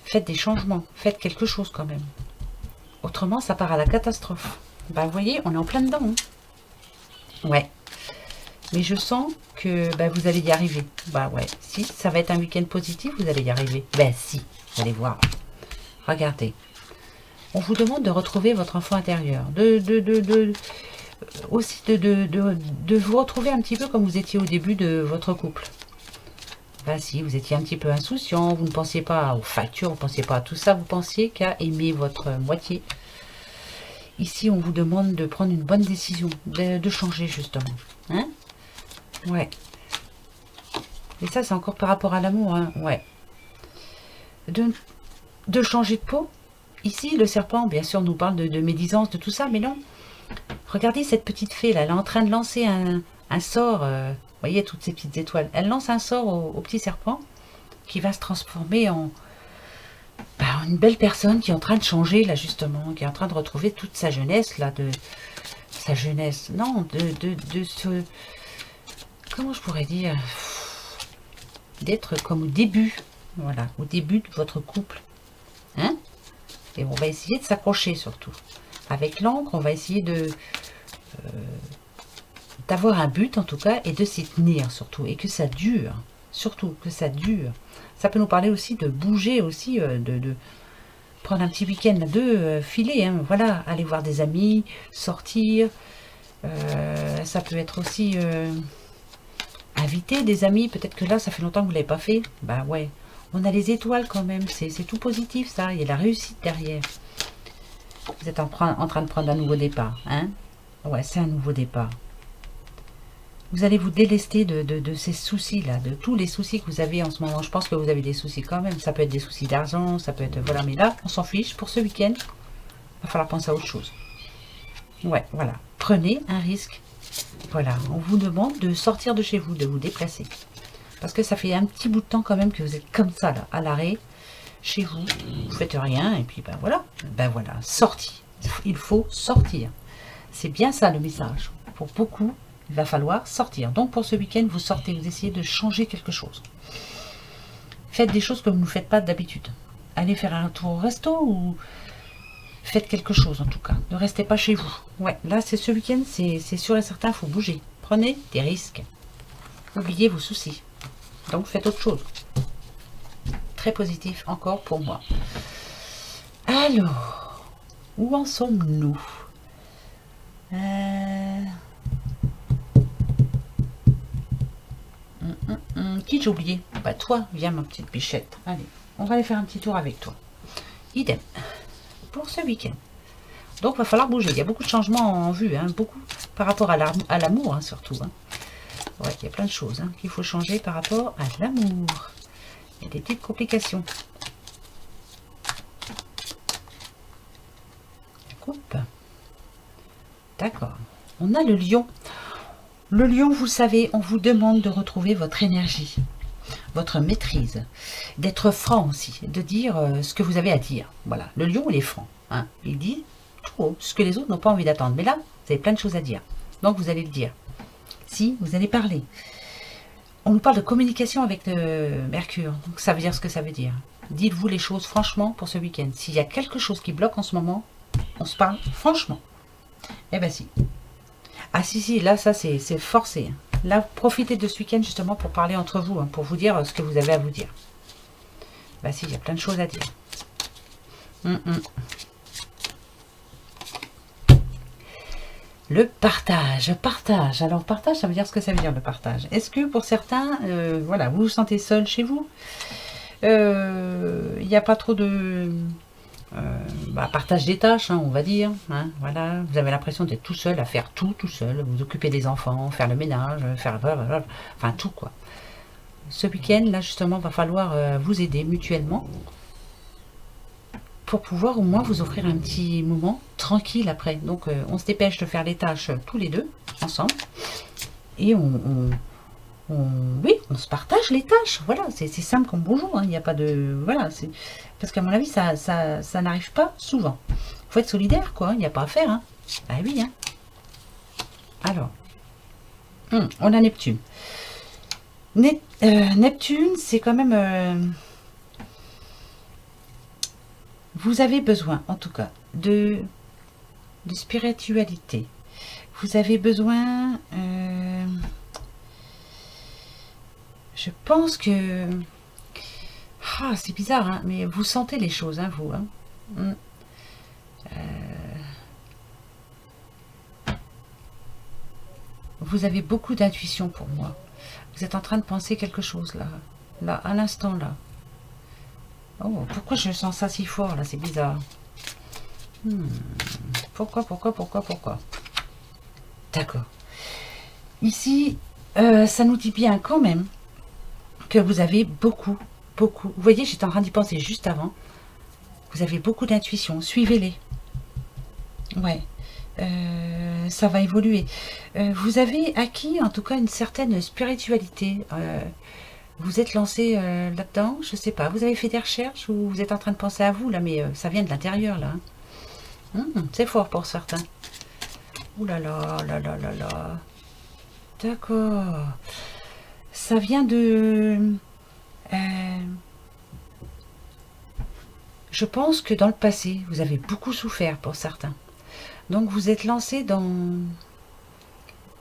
Faites des changements, faites quelque chose quand même. Autrement, ça part à la catastrophe. Bah, vous voyez, on est en plein dedans. Hein. Ouais. Mais je sens que bah, vous allez y arriver. Bah ouais, si, ça va être un week-end positif, vous allez y arriver. Ben si, vous allez voir. Regardez. On vous demande de retrouver votre enfant intérieur. Aussi de vous retrouver un petit peu comme vous étiez au début de votre couple. Ben si, vous étiez un petit peu insouciant, vous ne pensiez pas aux factures, vous ne pensiez pas à tout ça, vous pensiez qu'à aimer votre moitié. Ici, on vous demande de prendre une bonne décision, de changer justement. Hein? Ouais. Et ça, c'est encore par rapport à l'amour. Hein? Ouais. De changer de peau. Ici, le serpent, bien sûr, nous parle de médisance, de tout ça, mais non. Regardez cette petite fée, là. Elle est en train de lancer un sort. Vous voyez, toutes ces petites étoiles. Elle lance un sort au petit serpent qui va se transformer en une belle personne qui est en train de changer, là, justement. Qui est en train de retrouver toute sa jeunesse, là. Sa jeunesse. Non, de ce... Comment je pourrais dire, d'être comme au début, voilà, au début de votre couple, hein, et on va essayer de s'accrocher surtout. Avec l'encre, on va essayer d'avoir un but en tout cas, et de s'y tenir surtout, et que ça dure, surtout que ça dure. Ça peut nous parler aussi de bouger aussi, de prendre un petit week-end à deux, filer, hein, voilà, aller voir des amis, sortir, ça peut être aussi... inviter des amis, peut-être que là, ça fait longtemps que vous ne l'avez pas fait. Bah ouais, on a les étoiles quand même, c'est tout positif ça, il y a la réussite derrière. Vous êtes en train de prendre un nouveau départ, hein? Ouais, c'est un nouveau départ. Vous allez vous délester de ces soucis-là, de tous les soucis que vous avez en ce moment. Je pense que vous avez des soucis quand même, ça peut être des soucis d'argent, ça peut être... Voilà, mais là, on s'en fiche, pour ce week-end, il va falloir penser à autre chose. Ouais, voilà, prenez un risque. Voilà, on vous demande de sortir de chez vous, de vous déplacer. Parce que ça fait un petit bout de temps quand même que vous êtes comme ça, là, à l'arrêt, chez vous. Vous faites rien, et puis ben voilà, sortie. Il faut sortir. C'est bien ça le message. Pour beaucoup, il va falloir sortir. Donc pour ce week-end, vous sortez, vous essayez de changer quelque chose. Faites des choses que vous ne faites pas d'habitude. Allez faire un tour au resto ou... Faites quelque chose en tout cas. Ne restez pas chez vous. Ouais, là c'est ce week-end, c'est sûr et certain, il faut bouger. Prenez des risques. Oubliez vos soucis. Donc faites autre chose. Très positif encore pour moi. Alors, où en sommes-nous? Qui j'ai oublié? Bah toi, viens ma petite bichette. Allez, on va aller faire un petit tour avec toi. Idem. Pour ce week-end. Donc, il va falloir bouger. Il y a beaucoup de changements en vue, hein, beaucoup par rapport à l'amour, hein, surtout. Hein. Ouais, il y a plein de choses hein, qu'il faut changer par rapport à l'amour. Il y a des petites complications. Coupe. D'accord. On a le lion. Le lion, vous savez, on vous demande de retrouver votre énergie, votre maîtrise, d'être franc aussi, de dire ce que vous avez à dire. Voilà, le lion, il est franc. Hein. Il dit tout haut, ce que les autres n'ont pas envie d'attendre. Mais là, vous avez plein de choses à dire. Donc, vous allez le dire. Si, vous allez parler. On nous parle de communication avec le Mercure. Donc ça veut dire ce que ça veut dire. Dites-vous les choses franchement pour ce week-end. S'il y a quelque chose qui bloque en ce moment, on se parle franchement. Eh ben si. Ah si, là, ça c'est forcé. Là, profitez de ce week-end justement pour parler entre vous, pour vous dire ce que vous avez à vous dire. Bah si, il y a plein de choses à dire. Le partage. Alors, partage, ça veut dire ce que ça veut dire, le partage. Est-ce que pour certains, voilà, vous vous sentez seul chez vous? Il n'y a pas trop de partage des tâches, on va dire. Voilà, vous avez l'impression d'être tout seul, à faire tout seul. Vous occuper des enfants, faire le ménage, faire... Enfin, tout, quoi. Ce week-end, là, justement, va falloir vous aider mutuellement pour pouvoir au moins vous offrir un petit moment tranquille après. Donc, on se dépêche de faire les tâches tous les deux, ensemble. Et oui, on se partage les tâches. Voilà, c'est simple comme bonjour. Il n'y a pas de... Voilà, c'est... Parce qu'à mon avis, ça n'arrive pas souvent. Il faut être solidaire, quoi. Il n'y a pas à faire. Ah oui, Alors, on a Neptune. Neptune, c'est quand même... vous avez besoin, en tout cas, de spiritualité. Vous avez besoin... je pense que... Ah, c'est bizarre, mais vous sentez les choses, vous. Vous avez beaucoup d'intuition pour moi. Vous êtes en train de penser quelque chose, là, à l'instant, là. Oh, pourquoi je sens ça si fort, là? C'est bizarre. Pourquoi? D'accord. Ici, ça nous dit bien quand même que vous avez beaucoup. Vous voyez, j'étais en train d'y penser juste avant. Vous avez beaucoup d'intuition. Suivez-les. Ouais. Ça va évoluer. Vous avez acquis, en tout cas, une certaine spiritualité. Vous êtes lancé là-dedans, je sais pas. Vous avez fait des recherches ou vous êtes en train de penser à vous, là, mais ça vient de l'intérieur, là. C'est fort pour certains. Ouh là là, là. D'accord. Ça vient de... je pense que dans le passé, vous avez beaucoup souffert pour certains. Donc vous êtes lancé dans...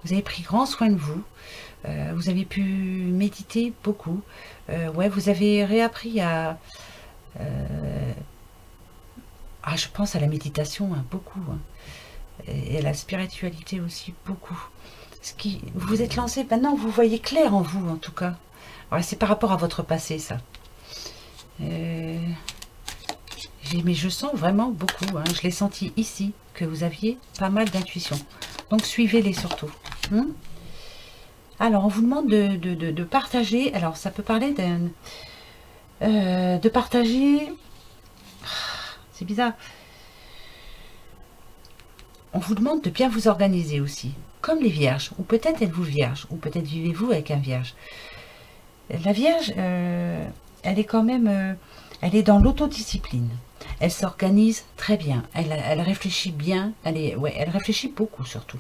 Vous avez pris grand soin de vous. Vous avez pu méditer beaucoup. Ouais, vous avez réappris à... je pense à la méditation, beaucoup. Et à la spiritualité aussi, beaucoup. Vous êtes lancé, maintenant vous voyez clair en vous, en tout cas. Ouais, c'est par rapport à votre passé, ça. Mais je sens vraiment beaucoup. Je l'ai senti ici, que vous aviez pas mal d'intuition. Donc suivez-les surtout. Alors, on vous demande de partager. Alors, ça peut parler de partager... C'est bizarre. On vous demande de bien vous organiser aussi. Comme les vierges. Ou peut-être êtes-vous vierge. Ou peut-être vivez-vous avec un vierge. La vierge, elle est quand même... elle est dans l'autodiscipline. Elle s'organise très bien. Elle réfléchit bien. Elle réfléchit beaucoup surtout.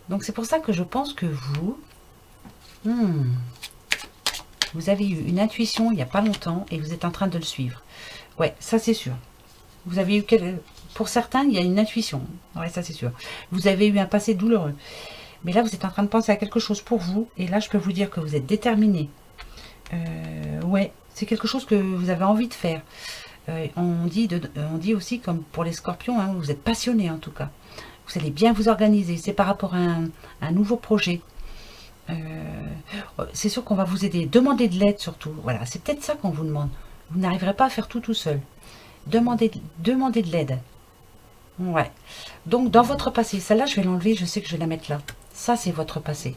Donc c'est pour ça que je pense que vous avez eu une intuition il n'y a pas longtemps et vous êtes en train de le suivre. Ouais, ça c'est sûr. Vous avez eu pour certains, il y a une intuition. Ouais, ça c'est sûr. Vous avez eu un passé douloureux. Mais là, vous êtes en train de penser à quelque chose pour vous. Et là, je peux vous dire que vous êtes déterminé. Ouais, c'est quelque chose que vous avez envie de faire. On dit aussi, comme pour les scorpions, vous êtes passionné en tout cas. Vous allez bien vous organiser. C'est par rapport à un nouveau projet. C'est sûr qu'on va vous aider. Demandez de l'aide surtout. Voilà, c'est peut-être ça qu'on vous demande. Vous n'arriverez pas à faire tout seul. Demandez de l'aide. Ouais. Donc, dans votre passé, celle-là, je vais l'enlever. Je sais que je vais la mettre là. Ça, c'est votre passé.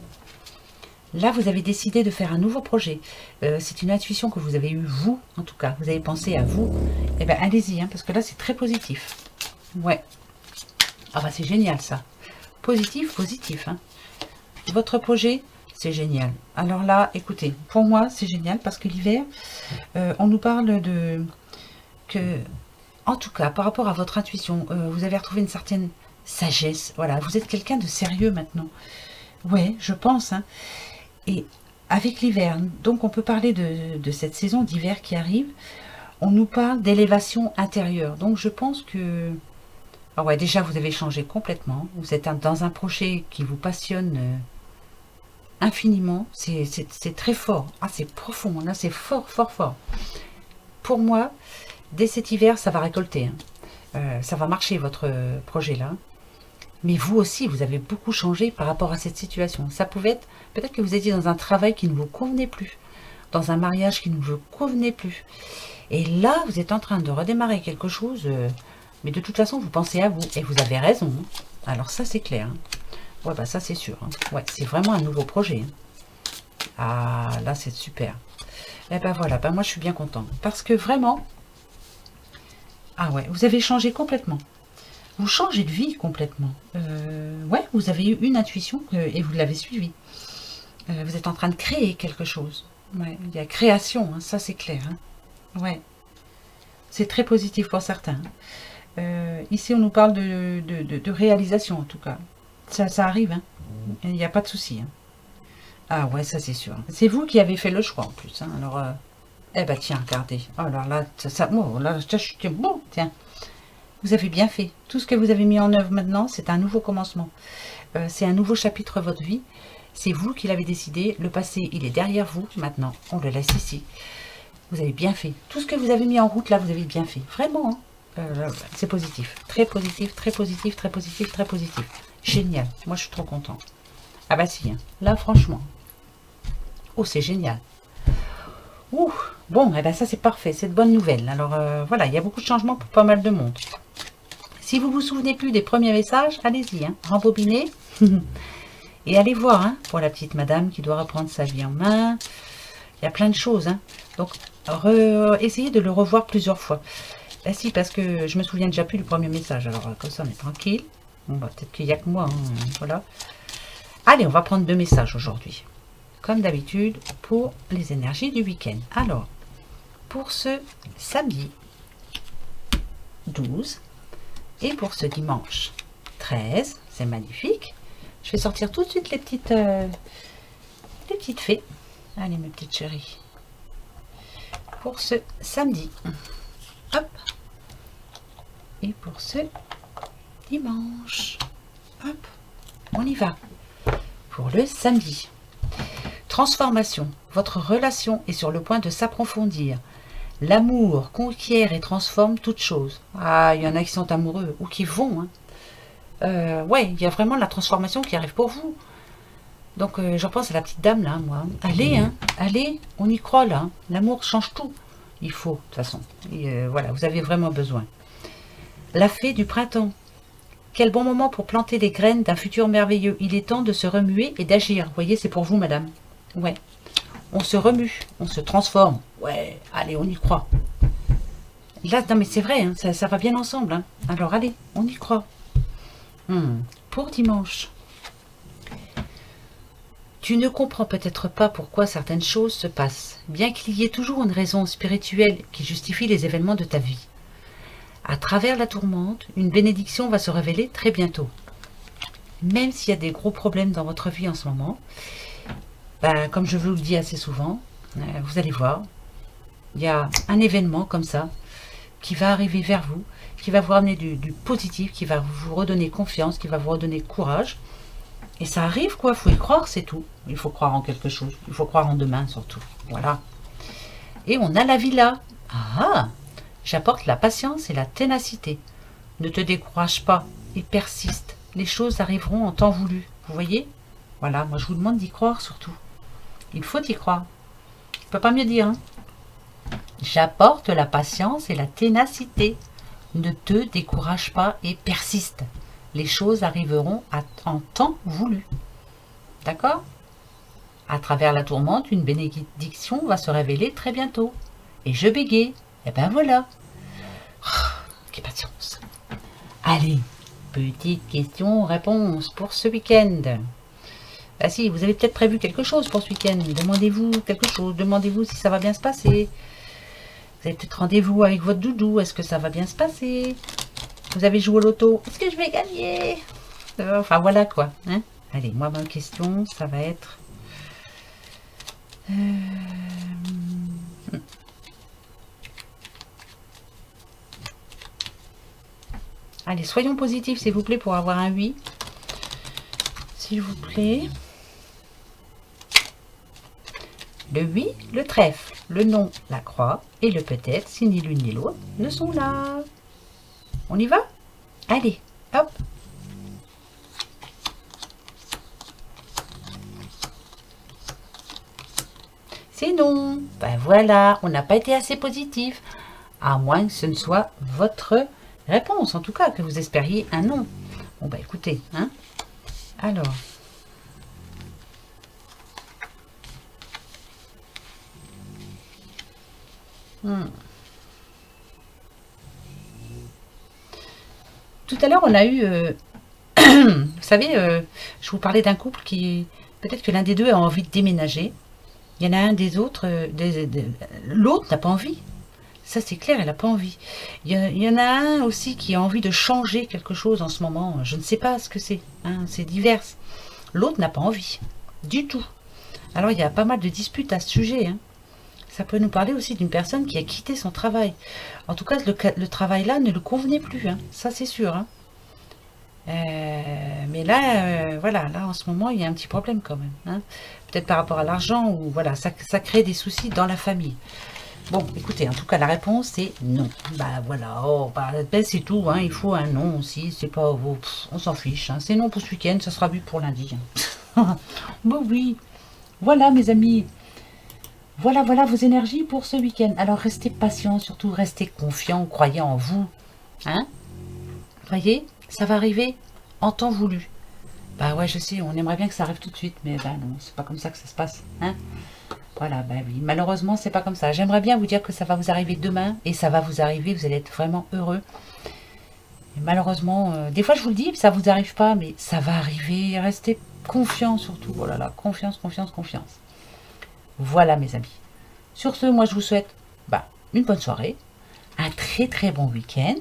Là, vous avez décidé de faire un nouveau projet. C'est une intuition que vous avez eue, vous, en tout cas. Vous avez pensé à vous. Eh bien, allez-y, parce que là, c'est très positif. Ouais. Ah bah, c'est génial, ça. Positif. Votre projet, c'est génial. Alors là, écoutez, pour moi, c'est génial parce que l'hiver, on nous parle en tout cas, par rapport à votre intuition, vous avez retrouvé une certaine sagesse. Voilà, vous êtes quelqu'un de sérieux maintenant. Ouais, je pense. Hein. Et avec l'hiver, donc on peut parler de cette saison d'hiver qui arrive. On nous parle d'élévation intérieure. Donc je pense que... Ah ouais, déjà vous avez changé complètement. Vous êtes dans un projet qui vous passionne infiniment. C'est très fort. Ah, c'est profond. Là, c'est fort, fort, fort. Pour moi, dès cet hiver, ça va récolter. Hein. Ça va marcher, votre projet là. Mais vous aussi, vous avez beaucoup changé par rapport à cette situation. Ça pouvait être, peut-être que vous étiez dans un travail qui ne vous convenait plus, dans un mariage qui ne vous convenait plus. Et là, vous êtes en train de redémarrer quelque chose, mais de toute façon, vous pensez à vous, et vous avez raison. Hein. Alors ça, c'est clair. Hein. Ouais, bah ça, c'est sûr. Hein. Ouais, c'est vraiment un nouveau projet. Hein. Ah, là, c'est super. Et ben voilà, ben moi, je suis bien content. Parce que vraiment, ah ouais, vous avez changé complètement. Vous changez de vie complètement. Ouais, vous avez eu une intuition et vous l'avez suivie. Vous êtes en train de créer quelque chose. Ouais, il y a création, hein, ça c'est clair. Hein. Ouais, c'est très positif pour certains. Ici, on nous parle de réalisation en tout cas. Ça arrive, hein. Il n'y a pas de souci. Hein. Ah ouais, ça c'est sûr. C'est vous qui avez fait le choix en plus. Hein. Alors, eh ben tiens, regardez. Oh, alors là, oh, là, je suis bon, tiens. Vous avez bien fait. Tout ce que vous avez mis en œuvre maintenant, c'est un nouveau commencement. C'est un nouveau chapitre de votre vie. C'est vous qui l'avez décidé. Le passé, il est derrière vous. Maintenant, on le laisse ici. Vous avez bien fait. Tout ce que vous avez mis en route, là, vous avez bien fait. Vraiment, hein. C'est positif. Très positif, très positif, très positif, très positif. Génial. Moi, je suis trop content. Ah bah si, hein. Là, franchement. Oh, c'est génial. Ouh. Bon, eh ben ça, c'est parfait. C'est de bonnes nouvelles. Alors, voilà, il y a beaucoup de changements pour pas mal de monde. Si vous vous souvenez plus des premiers messages, allez-y, hein, rembobinez. Et allez voir, hein, pour la petite madame qui doit reprendre sa vie en main. Il y a plein de choses. Hein. Donc, essayez de le revoir plusieurs fois. Là, si, parce que je me souviens déjà plus du premier message. Alors, comme ça, on est tranquille. Bon, bah, peut-être qu'il n'y a que moi. Hein, voilà. Allez, on va prendre 2 messages aujourd'hui. Comme d'habitude, pour les énergies du week-end. Alors, pour ce samedi 12 et pour ce dimanche 13, c'est magnifique. Je vais sortir tout de suite les petites fées. Allez, mes petites chéries. Pour ce samedi. Hop. Et pour ce dimanche. Hop. On y va. Pour le samedi. Transformation. Votre relation est sur le point de s'approfondir. L'amour conquiert et transforme toute chose. Ah, il y en a qui sont amoureux ou qui vont. Hein. Ouais, il y a vraiment la transformation qui arrive pour vous. Donc, j'en pense à la petite dame là, moi. Allez, hein, allez, on y croit là. Hein. L'amour change tout. Il faut, de toute façon. Et, voilà, vous avez vraiment besoin. La fée du printemps. Quel bon moment pour planter les graines d'un futur merveilleux. Il est temps de se remuer et d'agir. Vous voyez, c'est pour vous, madame. Ouais. On se remue, on se transforme. Ouais, allez, on y croit. Là, non mais c'est vrai, hein, ça va bien ensemble. Hein. Alors allez, on y croit. Pour dimanche. Tu ne comprends peut-être pas pourquoi certaines choses se passent, bien qu'il y ait toujours une raison spirituelle qui justifie les événements de ta vie. À travers la tourmente, une bénédiction va se révéler très bientôt. Même s'il y a des gros problèmes dans votre vie en ce moment, ben, comme je vous le dis assez souvent, vous allez voir, il y a un événement comme ça qui va arriver vers vous, qui va vous ramener du positif, qui va vous redonner confiance, qui va vous redonner courage. Et ça arrive quoi, il faut y croire, c'est tout. Il faut croire en quelque chose, il faut croire en demain surtout. Voilà. Et on a la villa. Ah, j'apporte la patience et la ténacité. Ne te décourage pas et persiste. Les choses arriveront en temps voulu. Vous voyez? Voilà, moi je vous demande d'y croire surtout. Il faut y croire. Je ne peux pas mieux dire. Hein. J'apporte la patience et la ténacité. Ne te décourage pas et persiste. Les choses arriveront en temps voulu. D'accord? À travers la tourmente, une bénédiction va se révéler très bientôt. Et je bégaye. Et ben voilà. Quelle patience. Allez, petite question-réponse pour ce week-end. Ah si, vous avez peut-être prévu quelque chose pour ce week-end. Demandez-vous quelque chose. Demandez-vous si ça va bien se passer. Vous avez peut-être rendez-vous avec votre doudou. Est-ce que ça va bien se passer? Vous avez joué au loto. Est-ce que je vais gagner? Enfin voilà quoi. Hein, Allez, moi, ma question, ça va être... Allez, soyons positifs, s'il vous plaît, pour avoir un oui. S'il vous plaît. Le oui, le trèfle, le non, la croix, et le peut-être, si ni l'une ni l'autre ne sont là. On y va? Allez, hop. C'est non. Ben voilà, on n'a pas été assez positif. À moins que ce ne soit votre réponse, en tout cas, que vous espériez un non. Bon, bah écoutez, hein. Alors. Tout à l'heure, on a eu... vous savez, je vous parlais d'un couple qui... Peut-être que l'un des deux a envie de déménager. Il y en a un des autres... l'autre n'a pas envie. Ça, c'est clair, elle n'a pas envie. Il y en a un aussi qui a envie de changer quelque chose en ce moment. Je ne sais pas ce que c'est. Hein, c'est divers. L'autre n'a pas envie. Du tout. Alors, il y a pas mal de disputes à ce sujet. Hein. Ça peut nous parler aussi d'une personne qui a quitté son travail. En tout cas, le travail-là ne le convenait plus. Hein. Ça, c'est sûr. Hein. Mais là, voilà, là, en ce moment, il y a un petit problème quand même. Hein. Peut-être par rapport à l'argent, ou voilà, ça crée des soucis dans la famille. Bon, écoutez, en tout cas, la réponse, c'est non. Bah voilà, oh, bah, ben, c'est tout, hein, il faut un non aussi, c'est pas... Oh, on s'en fiche, hein, c'est non pour ce week-end, ça sera vu pour lundi. Hein. Bon, oui, voilà mes amis, voilà vos énergies pour ce week-end. Alors, restez patients, surtout restez confiants, croyez en vous. Hein? Voyez, ça va arriver en temps voulu. Bah ouais, je sais, on aimerait bien que ça arrive tout de suite, mais bah non, c'est pas comme ça que ça se passe, hein. Voilà, bah oui, malheureusement, c'est pas comme ça. J'aimerais bien vous dire que ça va vous arriver demain, et ça va vous arriver, vous allez être vraiment heureux. Et malheureusement, des fois je vous le dis, ça vous arrive pas, mais ça va arriver. Restez confiants surtout. Oh là là, confiance, confiance, confiance. Voilà mes amis. Sur ce, moi je vous souhaite une bonne soirée, un très très bon week-end.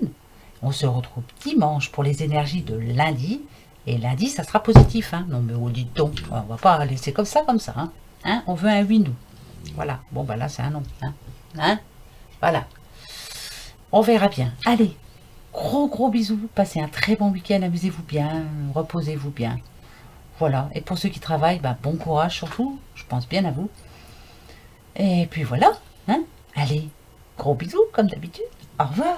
On se retrouve dimanche pour les énergies de lundi. Et lundi, ça sera positif. Hein. Non mais oh, dites donc, on va pas laisser comme ça. Hein. Hein, on veut un oui, nous. Voilà. Bon, bah là, c'est un non. Hein. Hein, voilà. On verra bien. Allez, gros bisous. Passez un très bon week-end. Amusez-vous bien. Reposez-vous bien. Voilà. Et pour ceux qui travaillent, bon courage surtout. Je pense bien à vous. Et puis voilà. Hein. Allez, gros bisous comme d'habitude. Au revoir.